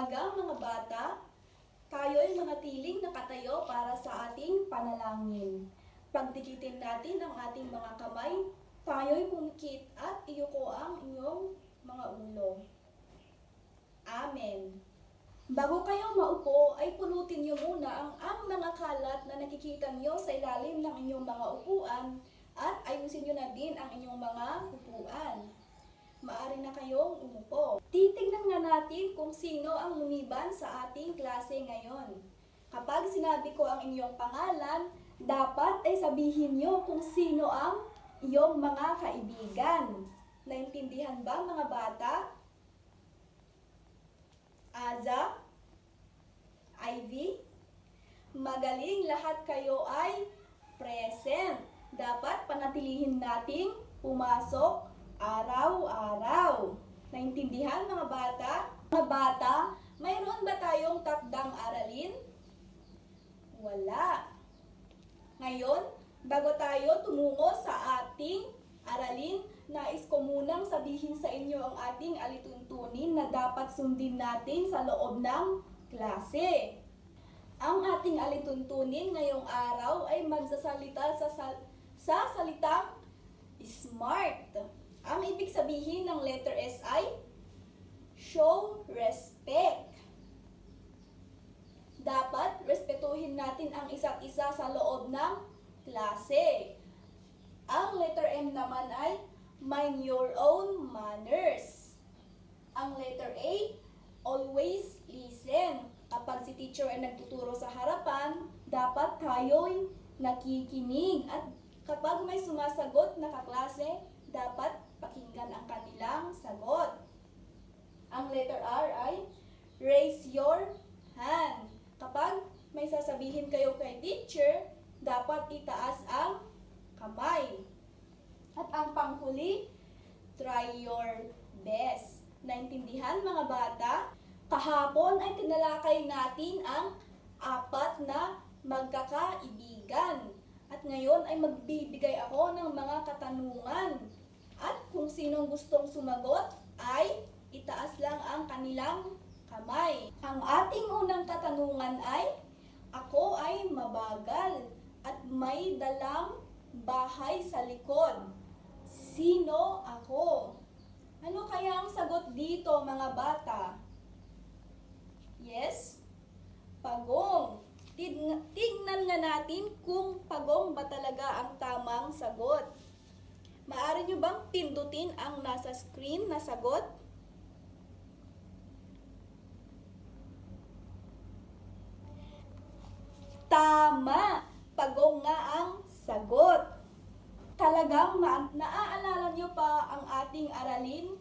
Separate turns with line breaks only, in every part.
umaga mga bata, tayo'y manatiling nakatayo para sa ating panalangin. Pagdikitin natin ang ating mga kamay, tayo'y pumikit at iyuko ang inyong mga ulo. Amen. Bago kayo maupo, ay pulutin niyo muna ang mga kalat na nakikita niyo sa ilalim ng inyong mga upuan at ayusin niyo na din ang inyong mga upuan. Maaari na kayong umupo. Titignan nga natin kung sino ang lumiban sa ating klase ngayon. Kapag sinabi ko ang inyong pangalan, dapat ay sabihin niyo kung sino ang iyong mga kaibigan. Naintindihan ba mga bata? Aza? Ivy? Magaling, lahat kayo ay present. Dapat panatilihin nating pumasok araw-araw. Naintindihan mga bata? Mga bata, mayroon ba tayong takdang aralin? Wala. Ngayon, bago tayo tumungo sa ating aralin, nais ko munang sabihin sa inyo ang ating alituntunin na dapat sundin natin sa loob ng klase. Ang ating alituntunin ngayong araw ay magsasalita sa salitang SMART. Ang ibig sabihin ng letter S ay show respect. Dapat respetuhin natin ang isa't isa sa loob ng klase. Ang letter M naman ay mind your own manners. Ang letter A, always listen. Kapag si teacher ay nagtuturo sa harapan, dapat tayo'y nakikinig. At kapag may sumasagot na kaklase, dapat pakinggan ang kanilang sagot. Ang letter R ay raise your hand. Kapag may sasabihin kayo kay teacher, dapat itaas ang kamay. At ang panghuli, try your best. Naintindihan mga bata? Kahapon ay tinalakay natin ang 4 na magkakaibigan. At ngayon ay magbibigay ako ng mga katanungan. At kung sinong gustong sumagot ay itaas lang ang kanilang kamay. Ang ating unang katanungan ay, ako ay mabagal at may dalang bahay sa likod. Sino ako? Ano kaya ang sagot dito mga bata? Yes? Pagong. Tignan nga natin kung pagong ba talaga ang tamang sagot. Maaari nyo bang pindutin ang nasa screen na sagot? Tama! Pagong nga ang sagot. Talagang naaalala nyo pa ang ating aralin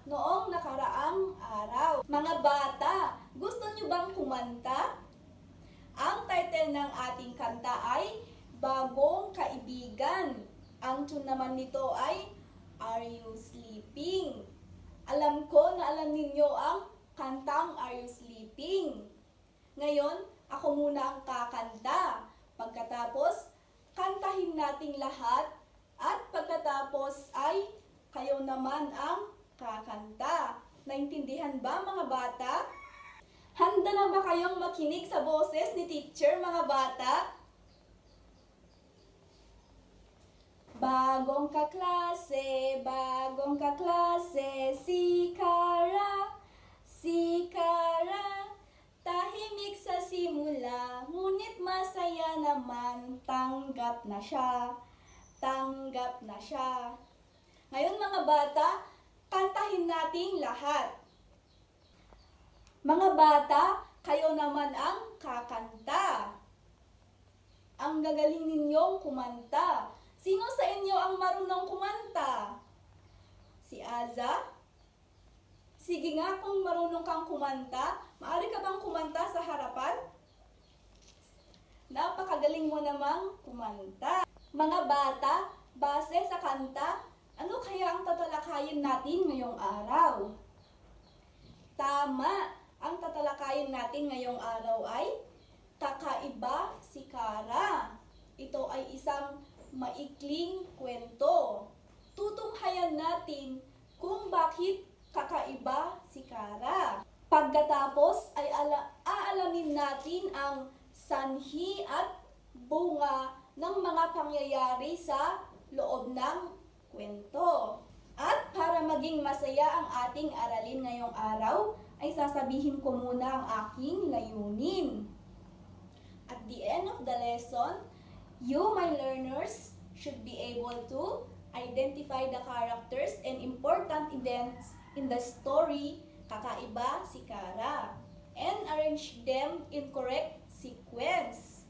noong nakaraang araw. Mga bata, gusto nyo bang kumanta? Ang title ng ating kanta ay Bagong Kaibigan. Ang tune naman nito ay Are You Sleeping? Alam ko na alam ninyo ang kantang Are You Sleeping? Ngayon, ako muna ang kakanta. Pagkatapos, kantahin nating lahat. At pagkatapos ay kayo naman ang kakanta. Naintindihan ba mga bata? Handa na ba kayong makinig sa boses ni teacher mga bata? Bagong kaklase, si Kara, tahimik sa simula, ngunit masaya naman, tanggap na siya. Ngayon mga bata, kantahin natin lahat. Mga bata, kayo naman ang kakanta. Ang gagaling ninyong kumanta. Sino sa inyo ang marunong kumanta? Si Aza? Sige nga, kung marunong kang kumanta, maaari ka bang kumanta sa harapan? Napakagaling mo namang kumanta. Mga bata, base sa kanta, ano kaya ang tatalakayin natin ngayong araw? Tama! Ang tatalakayin natin ngayong araw ay Kakaiba si Kara. Ito ay isang maikling kwento. Tutunghayan natin kung bakit kakaiba si Kara. Pagkatapos ay aalamin natin ang sanhi at bunga ng mga pangyayari sa loob ng kwento. At para maging masaya ang ating aralin ngayong araw, ay sasabihin ko muna ang aking layunin. At the end of the lesson, you, my learners, should be able to identify the characters and important events in the story Kakaiba si Kara, and arrange them in correct sequence.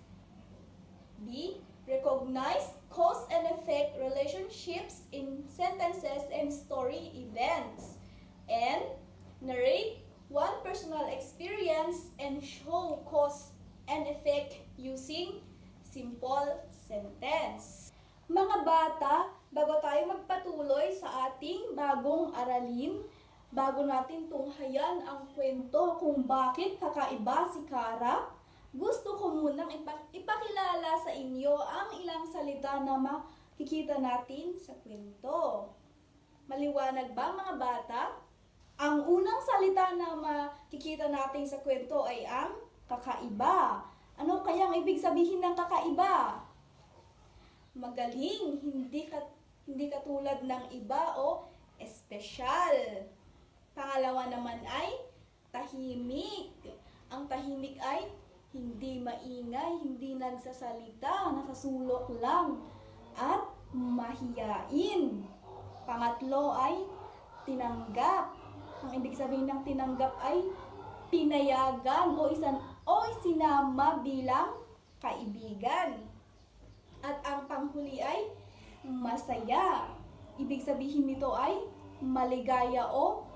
B. Recognize cause and effect relationships in sentences and story events. And narrate one personal experience and show cause and effect using simple sentence. Mga bata, bago tayo magpatuloy sa ating bagong aralin, bago natin tunghayan ang kwento kung bakit kakaiba si Kara, gusto ko munang ipakilala sa inyo ang ilang salita na makikita natin sa kwento. Maliwanag ba mga bata? Ang unang salita na makikita natin sa kwento ay ang kakaiba. Ano kayang ibig sabihin ng kakaiba? Magaling, hindi katulad ng iba o espesyal. Pangalawa naman ay tahimik. Ang tahimik ay hindi maingay, hindi nagsasalita, nakasulok lang, at mahiyain. Pangatlo ay tinanggap. Ang ibig sabihin ng tinanggap ay pinayagan o isinama bilang kaibigan. At ang panghuli ay masaya. Ibig sabihin nito ay maligaya o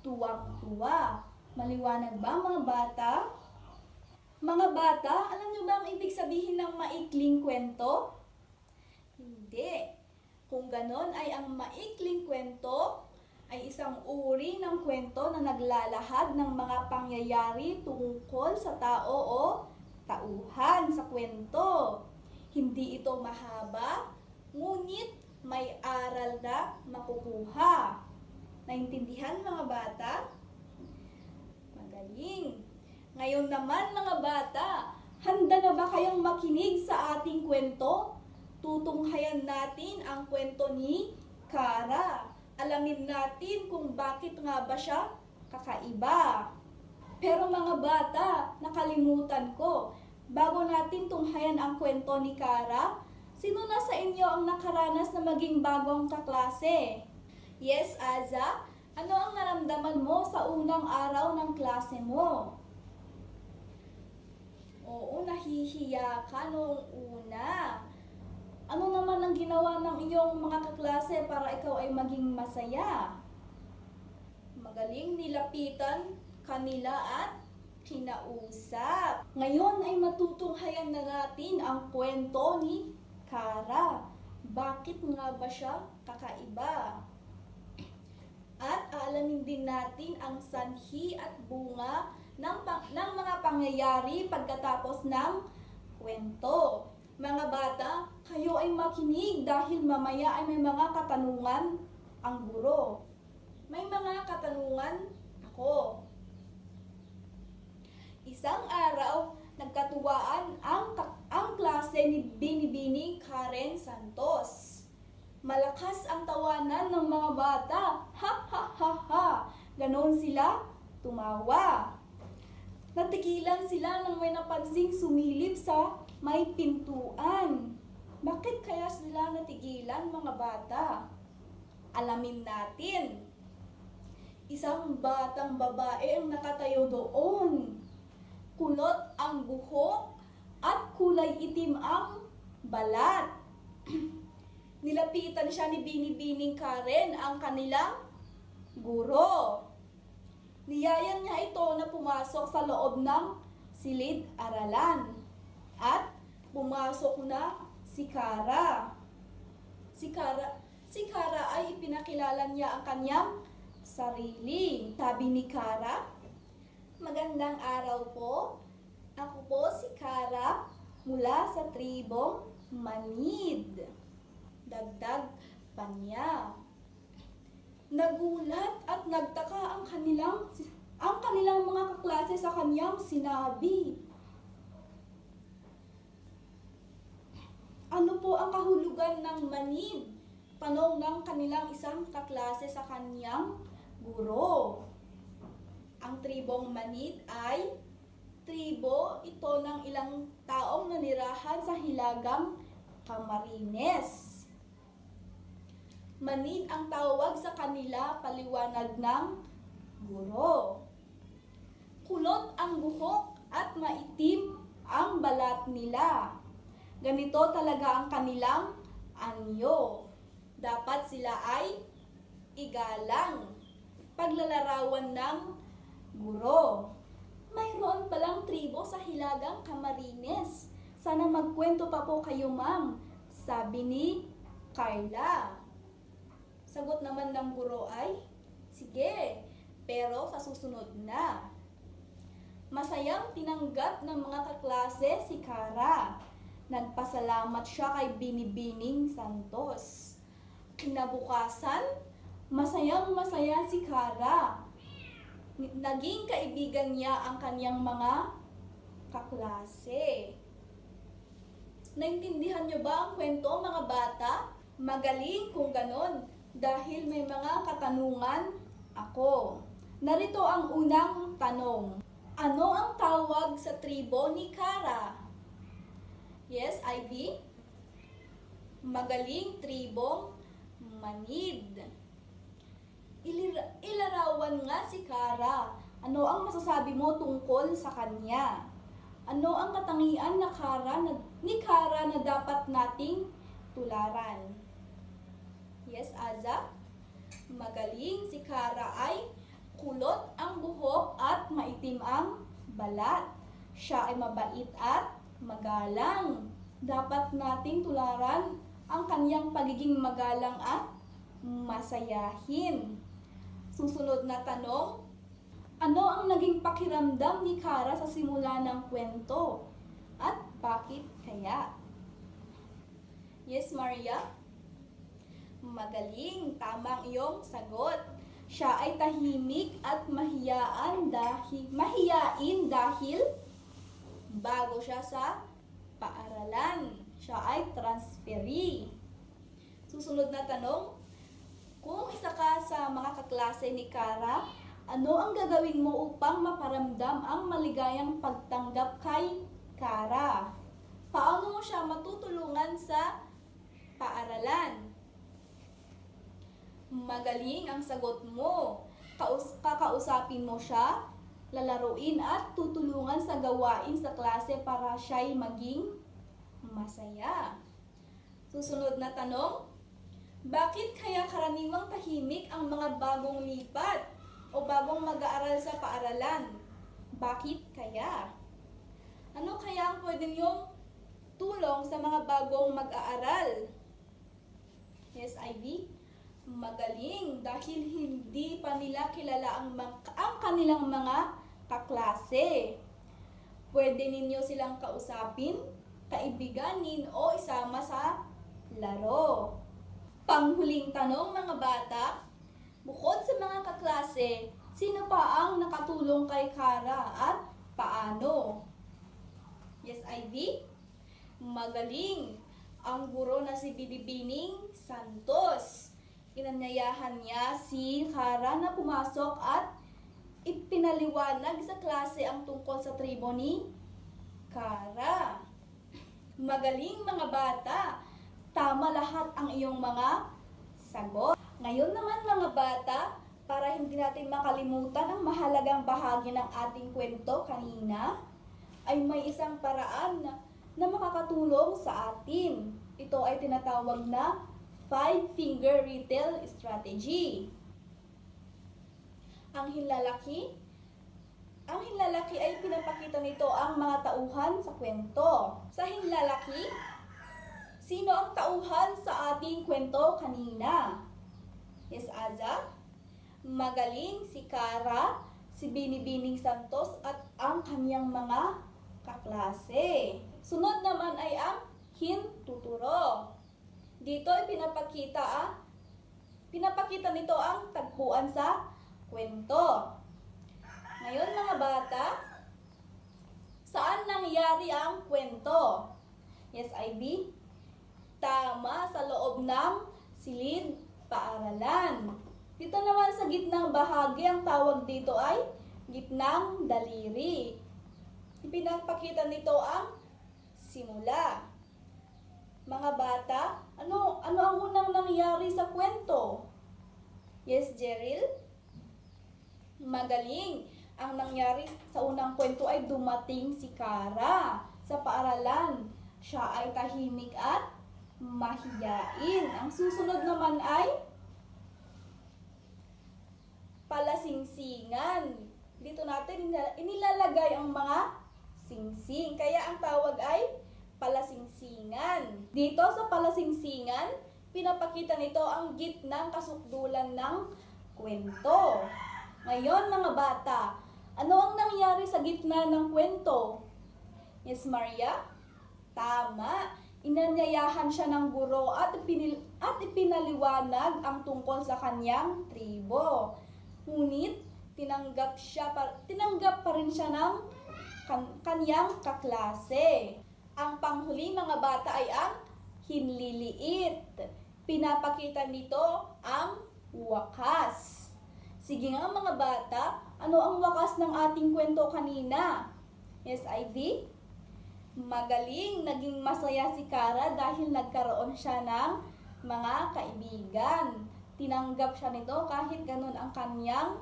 tuwang-tuwa. Maliwanag ba mga bata? Mga bata, alam niyo ba ang ibig sabihin ng maikling kwento? Hindi. Kung ganon ay ang maikling kwento ay isang uri ng kwento na naglalahad ng mga pangyayari tungkol sa tao o tauhan sa kwento. Hindi ito mahaba, ngunit may aral na makukuha. Naintindihan mga bata? Magaling! Ngayon naman mga bata, handa na ba kayong makinig sa ating kwento? Tutunghayan natin ang kwento ni Kara. Alamin natin kung bakit nga ba siya kakaiba. Pero mga bata, nakalimutan ko. Bago natin tunghayan ang kwento ni Kara, sino na sa inyo ang nakaranas na maging bagong kaklase? Yes, Aza, ano ang naramdaman mo sa unang araw ng klase mo? Oo, nahihiya ka noong una. Ano naman ang ginawa ng iyong mga kaklase para ikaw ay maging masaya? Magaling nilapitan kanila at kinausap. Ngayon ay matutunghayan na natin ang kwento ni Kara. Bakit nga ba siya kakaiba? At aalamin din natin ang sanhi at bunga ng mga pangyayari pagkatapos ng kwento. Mga bata, kayo ay makinig dahil mamaya ay may mga katanungan ang guro. May mga katanungan ako. Isang araw, nagkatuwaan ang klase ni Binibining Karen Santos. Malakas ang tawanan ng mga bata. Ha ha ha ha. Ganon sila tumawa. Natigilan sila nang may napansing sumilip sa may pintuan. Bakit kaya sila natigilan mga bata? Alamin natin. Isang batang babae ang nakatayo doon. Kulot ang buhok at kulay itim ang balat. Nilapitan siya ni Binibining Karen, ang kanilang guro. Niyayan niya ito na pumasok sa loob ng silid-aralan. At pumasok na si Kara. Si Kara ay ipinakilala niya ang kanyang sarili. Sabi ni Kara, "Magandang araw po. Ako po si Kara mula sa tribong Manid." Dagdag pa niya. Nagulat at nagtaka ang kanilang mga kaklase sa kanyang sinabi. Ano po ang kahulugan ng manid? Tanong ng kanilang isang kaklase sa kanyang guro. Ang tribong manid ay tribo ito ng ilang taong nanirahan sa hilagang Camarines. Manid ang tawag sa kanila, paliwanag ng guro. Kulot ang buhok at maitim ang balat nila. Ganito talaga ang kanilang anyo. Dapat sila ay igalang. Paglalarawan ng guro. Mayroon palang tribo sa hilagang Camarines. Sana magkwento pa po kayo, ma'am, sabi ni Carla. Sagot naman ng guro ay, sige, pero sa susunod na. Masayang tinanggap ng mga kaklase si Cara. Nagpasalamat siya kay Binibining Santos. Kinabukasan, masayang-masaya si Cara. Naging kaibigan niya ang kanyang mga kaklase. Naintindihan niyo ba ang kwento, mga bata? Magaling kung ganon, dahil may mga katanungan ako. Narito ang unang tanong. Ano ang tawag sa tribo ni Cara? Yes, Ivy? Magaling, tribong manid. Ilarawan nga si Cara. Ano ang masasabi mo tungkol sa kanya? Ano ang katangian ni Cara na dapat nating tularan? Yes, Aza? Magaling, si Cara ay kulot ang buhok at maitim ang balat. Siya ay mabait at magalang. Dapat nating tularan ang kanyang pagiging magalang at masayahin. Susunod na tanong, ano ang naging pakiramdam ni Cara sa simula ng kwento? At bakit kaya? Yes, Maria? Magaling, tama ang iyong sagot. Siya ay tahimik at mahiyain dahil bago siya sa paaralan. Siya ay transferee. Susunod na tanong, kung isa ka sa mga kaklase ni Cara, ano ang gagawin mo upang maparamdam ang maligayang pagtanggap kay Cara? Paano mo siya matutulungan sa paaralan? Magaling ang sagot mo. Kakausapin mo siya, lalaruin at tutulungan sa gawain sa klase para siya'y maging masaya. Susunod na tanong, bakit kaya karaniwang tahimik ang mga bagong lipat o bagong mag-aaral sa paaralan? Bakit kaya? Ano kaya ang pwede niyong tulong sa mga bagong mag-aaral? Yes, Ivy? Magaling dahil hindi pa nila kilala ang kanilang mga kaklase. Pwede ninyo silang kausapin, kaibiganin o isama sa laro. Panghuling tanong, mga bata, bukod sa mga kaklase, sino pa ang nakatulong kay Cara at paano? Yes, Ivy? Magaling ang guro na si Binibining Santos. Inanyayahan niya si Cara na pumasok at ipinaliwanag sa klase ang tungkol sa tribo ni Cara. Magaling, mga bata. Tama lahat ang iyong mga sagot. Ngayon naman, mga bata, para hindi natin makalimutan ang mahalagang bahagi ng ating kwento kanina, ay may isang paraan na makakatulong sa atin. Ito ay tinatawag na 5-finger retail strategy. Ang hinlalaki ay pinapakita nito ang mga tauhan sa kwento. Sa hinlalaki, sino ang tauhan sa ating kwento kanina? Yes, Aza? Magaling si Cara, si Binibining Santos at ang kanyang mga kaklase. Sunod naman ay ang hintuturo. Dito ay pinapakita nito ang tagpuan sa kwento. Ngayon mga bata, saan nangyari ang kwento? Yes, Ivy? Tama, sa loob ng silid paaralan. Dito naman sa gitnang bahagi, ang tawag dito ay gitnang daliri. Ipinapakita nito ang simula. Mga bata, ano ang unang nangyari sa kwento? Yes, Jeril? Magaling. Ang nangyari sa unang kwento ay dumating si Kara sa paaralan. Siya ay tahimik at mahiyain. Ang susunod naman ay palasingsingan. Dito natin inilalagay ang mga singsing. Kaya ang tawag ay palasingsingan. Dito sa palasingsingan, pinapakita nito ang gitnang kasukdulan ng kwento. Ngayon mga bata, ano ang nangyari sa gitna ng kwento? Yes, Maria? Tama. Inanyayahan siya ng guro at ipinaliwanag ang tungkol sa kanyang tribo. Ngunit tinanggap pa rin siya ng kanyang kaklase. Ang panghuli mga bata ay ang hinliliit. Pinapakita nito ang wakas. Sige nga mga bata, ano ang wakas ng ating kwento kanina? Yes, Ivy? Magaling, naging masaya si Kara dahil nagkaroon siya ng mga kaibigan. Tinanggap siya nito kahit ganun ang kanyang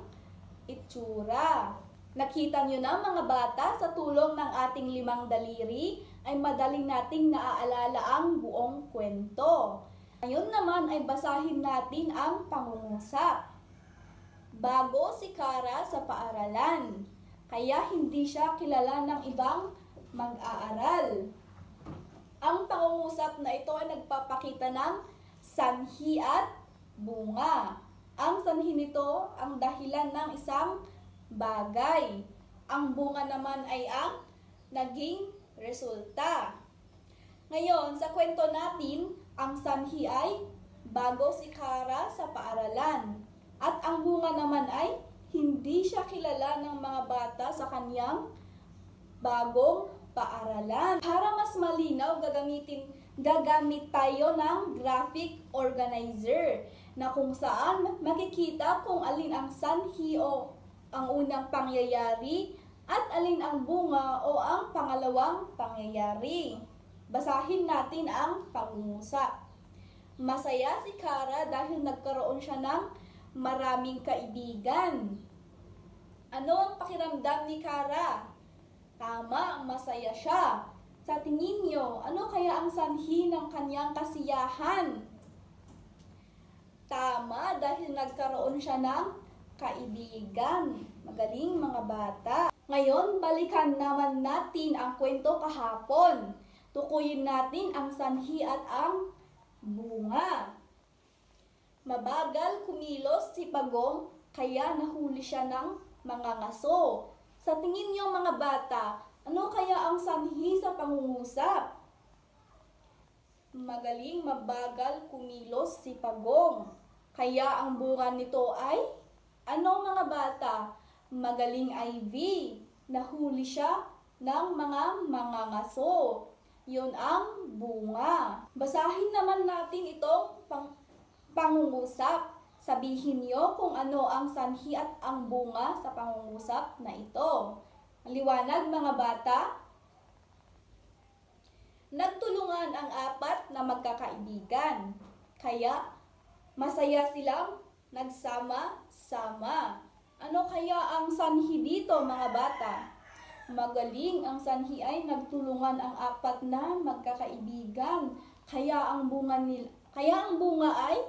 itsura. Nakita nyo na mga bata, sa tulong ng ating 5 daliri ay madaling nating naaalala ang buong kwento. Ngayon naman ay basahin natin ang pangungusap. Bago si Kara sa paaralan, kaya hindi siya kilala ng ibang mag-aaral. Ang pangungusap na ito ay nagpapakita ng sanhi at bunga. Ang sanhi nito ang dahilan ng isang bagay. Ang bunga naman ay ang naging resulta. Ngayon, sa kwento natin, ang sanhi ay bago si Kara sa paaralan. At ang bunga naman ay hindi siya kilala ng mga bata sa kanyang bagong paaralan. Para mas malinaw, gagamit tayo ng graphic organizer na kung saan makikita kung alin ang sanhi o ang unang pangyayari at alin ang bunga o ang pangalawang pangyayari. Basahin natin ang pangungusap. Masaya si Kara dahil nagkaroon siya ng maraming kaibigan. Ano ang pakiramdam ni Kara? Tama, masaya siya. Sa tingin niyo, ano kaya ang sanhi ng kanyang kasiyahan? Tama, dahil nagkaroon siya ng kaibigan. Magaling mga bata. Ngayon, balikan naman natin ang kwento kahapon. Tukuyin natin ang sanhi at ang bunga. Mabagal kumilos si Pagong, kaya nahuli siya ng mga ngaso. Sa tingin niyo mga bata, ano kaya ang sanhi sa pangungusap? Magaling, mabagal kumilos si Pagong, kaya ang bunga nito ay ano mga bata? Magaling, Ivy. Nahuli siya ng mga ngaso. Yun ang bunga. Basahin naman natin itong pangungusap. Sabihin niyo kung ano ang sanhi at ang bunga sa pangungusap na ito. Liwanag mga bata. Nagtulungan ang 4 na magkakaibigan. Kaya masaya silang nagsama-sama. Ano kaya ang sanhi dito mga bata? Magaling, ang sanhi ay nagtulungan ang 4 na magkakaibigan. Kaya ang bunga ay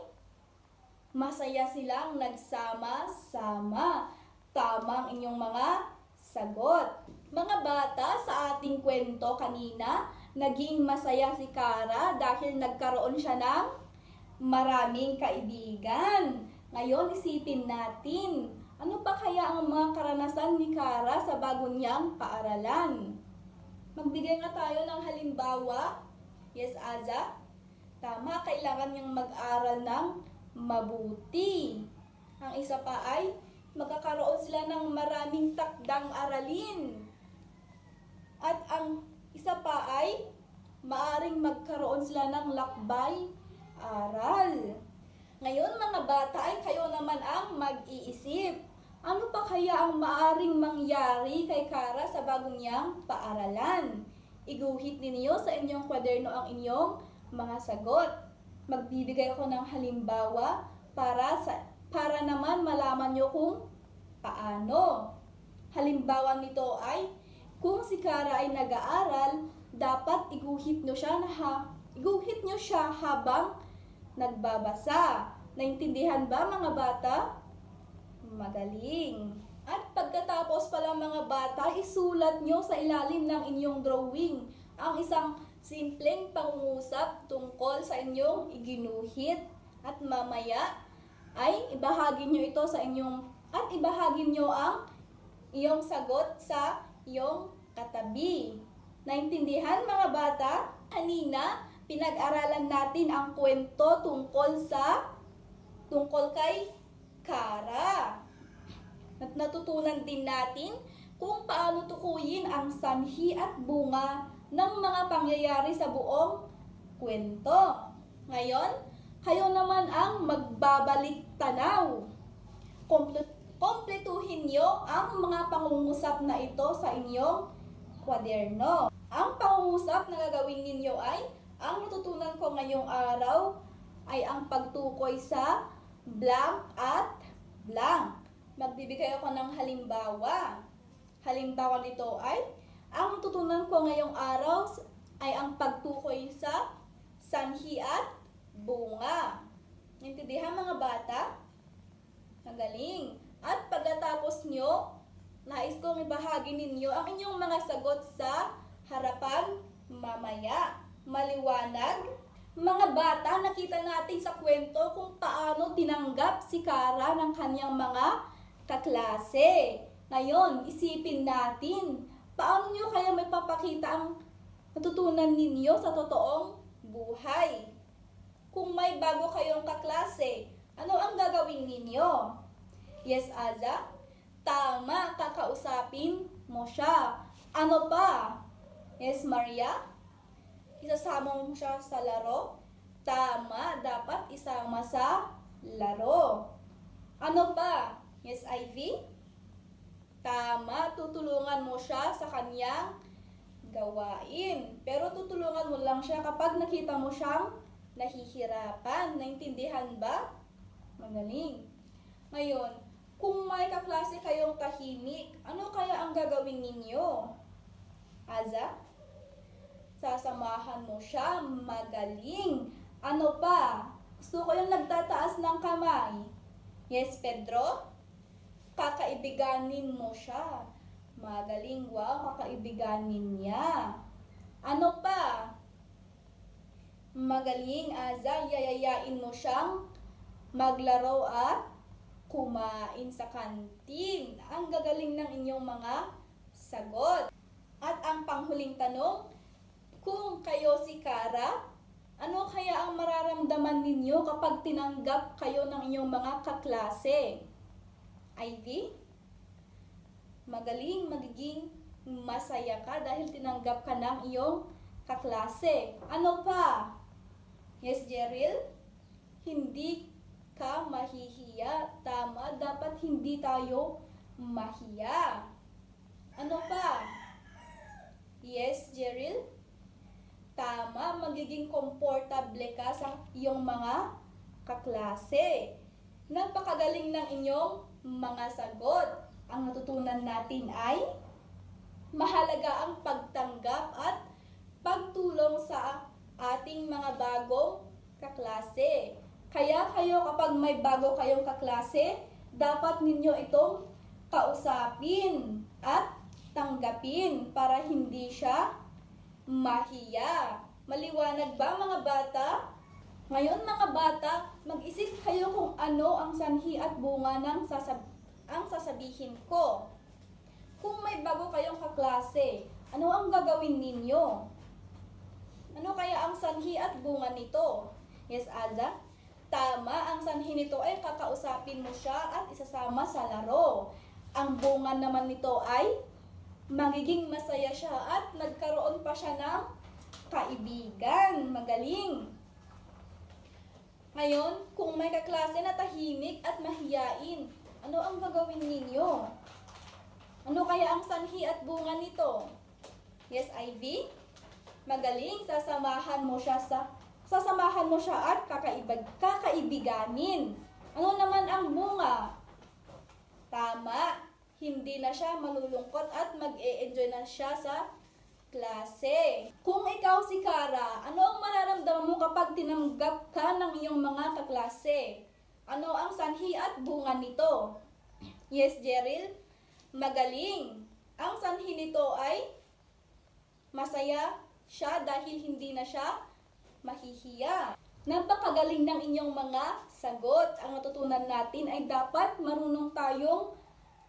masaya silang nagsama-sama. Tamang inyong mga sagot. Mga bata, sa ating kwento kanina, naging masaya si Kara dahil nagkaroon siya ng maraming kaibigan. Ngayon, isipin natin, ano pa kaya ang mga karanasan ni Kara sa bago niyang paaralan? Magbigay nga tayo ng halimbawa. Yes, Aza? Tama, kailangan niyang mag-aral ng mabuti. Ang isa pa ay magkakaroon sila ng maraming takdang aralin. At ang isa pa ay maaring magkaroon sila ng lakbay aral. Ngayon mga bata ay kayo naman ang mag-iisip. Ano pa kaya ang maaring mangyari kay Kara sa bagong niyang paaralan? Iguhit ninyo sa inyong kwaderno ang inyong mga sagot. Magbibigay ako ng halimbawa para naman malaman nyo kung paano. Halimbawa nito ay kung si Kara ay nag-aaral, dapat iguhit nyo siya habang nagbabasa. Naintindihan ba mga bata? Magaling! At pagkatapos pala mga bata, isulat nyo sa ilalim ng inyong drawing ang isang simpleng pangungusap tungkol sa inyong iginuhit. At mamaya ay ibahagi nyo ito sa inyong ibahagi nyo ang iyong sagot sa iyong katabi. Naintindihan mga bata? Kanina, pinag-aralan natin ang kwento tungkol kay Kara. At natutunan din natin kung paano tukuyin ang sanhi at bunga ng mga pangyayari sa buong kwento. Ngayon, kayo naman ang magbabalik tanaw. Kompletuhin nyo ang mga pangungusap na ito sa inyong kwaderno. Ang pangungusap na gagawin ninyo ay, ang natutunan ko ngayong araw ay ang pagtukoy sa blank at blank. Magbibigay ako ng halimbawa. Halimbawa nito ay, ang natutunan ko ngayong araw ay ang pagtukoy sa sanhi at bunga. Naintindihan mga bata? Magaling! At pagkatapos nyo, nais kong ibahagi ninyo ang inyong mga sagot sa harapan mamaya. Maliwanag? Mga bata, nakita natin sa kwento kung paano tinanggap si Kara ng kanyang mga kaklase. Ngayon, isipin natin, paano nyo kaya may papakita ang natutunan ninyo sa totoong buhay? Kung may bago kayong kaklase, ano ang gagawin ninyo? Yes, Aza? Tama, kakausapin mo siya. Ano pa? Yes, Maria? Isasama mo siya sa laro? Tama, dapat isama sa laro. Ano pa? Yes, Ivy? Tama, tutulungan mo siya sa kanyang gawain. Pero tutulungan mo lang siya kapag nakita mo siyang nahihirapan. Naintindihan ba? Magaling. Ngayon, kung may kaklase kayong tahimik, ano kaya ang gagawin ninyo? Aza? Sasamahan mo siya. Magaling. Ano pa? Gusto ko yung nagtataas ng kamay. Yes, Pedro? Kakaibiganin mo siya. Magaling, wow, kakaibiganin niya. Ano pa? Magaling, Aza, yayayain mo siyang maglaro at kumain sa kantin. Ang gagaling ng inyong mga sagot. At ang panghuling tanong, kung kayo si Kara, ano kaya ang mararamdaman ninyo kapag tinanggap kayo ng inyong mga kaklase? Ivy? Magaling, magiging masaya ka dahil tinanggap ka ng iyong kaklase. Ano pa? Yes, Jeril? Hindi ka mahihiya. Tama, dapat hindi tayo mahiya. Ano pa? Yes, Jeril? Tama, magiging komportable ka sa iyong mga kaklase. Napakagaling ng inyong mga sagot. Ang natutunan natin ay mahalaga ang pagtanggap at pagtulong sa ating mga bagong kaklase. Kaya kayo kapag may bago kayong kaklase, dapat ninyo itong kausapin at tanggapin para hindi siya mahiya. Maliwanag ba mga bata? Ngayon mga bata, mag-isip kayo kung ano ang sanhi at bunga ng sasabihin ko. Kung may bago kayong kaklase, ano ang gagawin ninyo? Ano kaya ang sanhi at bunga nito? Yes, Aza? Tama, ang sanhi nito ay kakausapin mo siya at isasama sa laro. Ang bunga naman nito ay magiging masaya siya at nagkaroon pa siya ng kaibigan. Magaling! Ngayon, kung may kaklase na tahimik at mahiyain, ano ang gagawin ninyo? Ano kaya ang sanhi at bunga nito? Yes, Ivy? Magaling, sasamahan mo siya at kakaibiganin. Ano naman ang bunga? Tama, hindi na siya malulungkot at mag-e-enjoy na siya sa klase. Kung ikaw si Kara, ano ang mararamdaman mo kapag tinanggap ka ng iyong mga kaklase? Ano ang sanhi at bunga nito? Yes, Jeril? Magaling. Ang sanhi nito ay masaya siya dahil hindi na siya mahihiya. Napakagaling ng inyong mga sagot. Ang natutunan natin ay dapat marunong tayong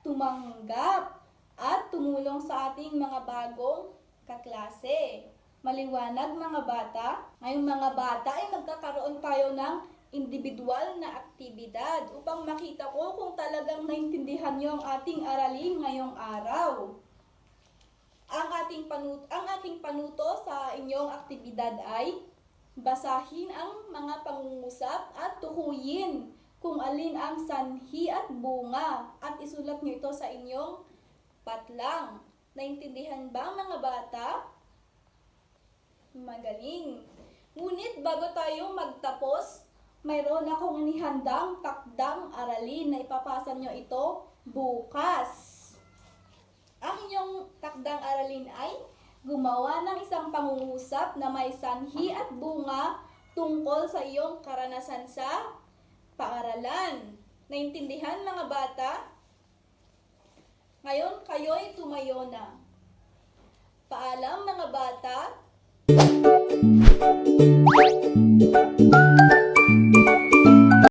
tumanggap at tumulong sa ating mga bagong kaklase. Maliwanag mga bata? Ngayong mga bata ay magkakaroon tayo ng individual na aktibidad upang makita ko kung talagang naintindihan niyo ang ating aralin ngayong araw. Ang aking panuto sa inyong aktibidad ay basahin ang mga pangungusap at tukuyin kung alin ang sanhi at bunga at isulat niyo ito sa inyong patlang. Naintindihan ba mga bata? Magaling! Ngunit bago tayo magtapos, mayroon akong inihandang takdang aralin na ipapasa niyo ito bukas. Ang inyong takdang aralin ay gumawa ng isang pangungusap na may sanhi at bunga tungkol sa iyong karanasan sa paaralan. Naintindihan mga bata? Ngayon kayo'y tumayo na. Paalam mga bata.